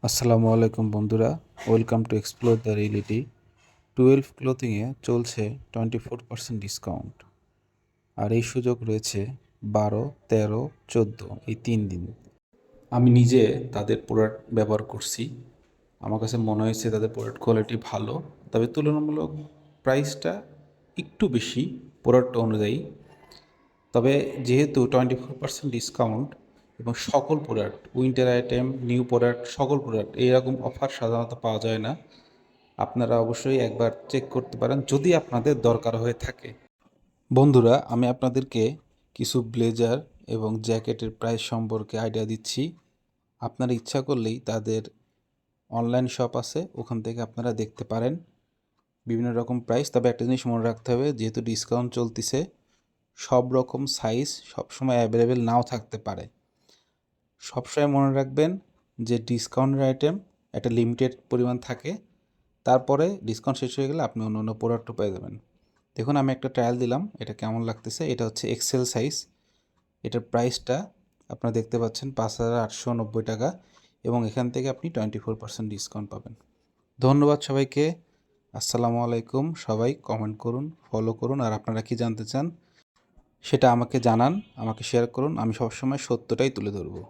আসসালামু আলাইকুম বন্ধুরা, welcome to explore the reality. 12 ক্লোথিংয়ে চলছে 24% ডিসকাউন্ট, আর এই সুযোগ রয়েছে 12, 13, 14 এই 3 দিন। আমি নিজে তাদের প্রোডাক্ট ব্যবহার করছি। আমার কাছে মনে হয়েছে তাদের প্রোডাক্ট কোয়ালিটি ভালো, তবে তুলনামূলক প্রাইসটা একটু বেশি প্রোডাক্ট অনুযায়ী। তবে যেহেতু 24% ডিসকাউন্ট এবং সকল product, winter item, new product, সকল প্রোডাক্ট এইরকম অফার সাধারণত পাওয়া যায় না। আপনারা অবশ্যই একবার চেক করতে পারেন যদি আপনাদের দরকার হয়ে থাকে। বন্ধুরা, আমি আপনাদেরকে কিছু ব্লেজার এবং জ্যাকেটের প্রাইস সম্পর্কে আইডিয়া দিচ্ছি। আপনারা ইচ্ছা করলেই তাদের অনলাইন শপ আছে, ওখান থেকে আপনারা দেখতে পারেন বিভিন্ন রকম প্রাইস। তবে একটা জিনিস মনে রাখতে হবে, যেহেতু ডিসকাউন্ট চলতেছে, সব রকম সাইজ সবসময় অ্যাভেলেবেল নাও থাকতে পারে। সবসময় মনে রাখবেন যে ডিসকাউন্টের আইটেম একটা লিমিটেড পরিমাণ থাকে, তারপরে ডিসকাউন্ট শেষ হয়ে গেলে আপনি অন্য অন্য প্রোডাক্টও পেয়ে যাবেন। দেখুন, আমি একটা ট্রায়াল দিলাম, এটা কেমন লাগতেছে। এটা হচ্ছে এক্সেল সাইজ। এটার প্রাইসটা আপনারা দেখতে পাচ্ছেন 5,890 টাকা, এবং এখান থেকে আপনি 24% ডিসকাউন্ট পাবেন। ধন্যবাদ সবাইকে। আসসালামু আলাইকুম। সবাই কমেন্ট করুন, ফলো করুন, আর আপনারা কি জানতে চান সেটা আমাকে জানান, আমাকে শেয়ার করুন। আমি সবসময় সত্যটাই তুলে ধরবো।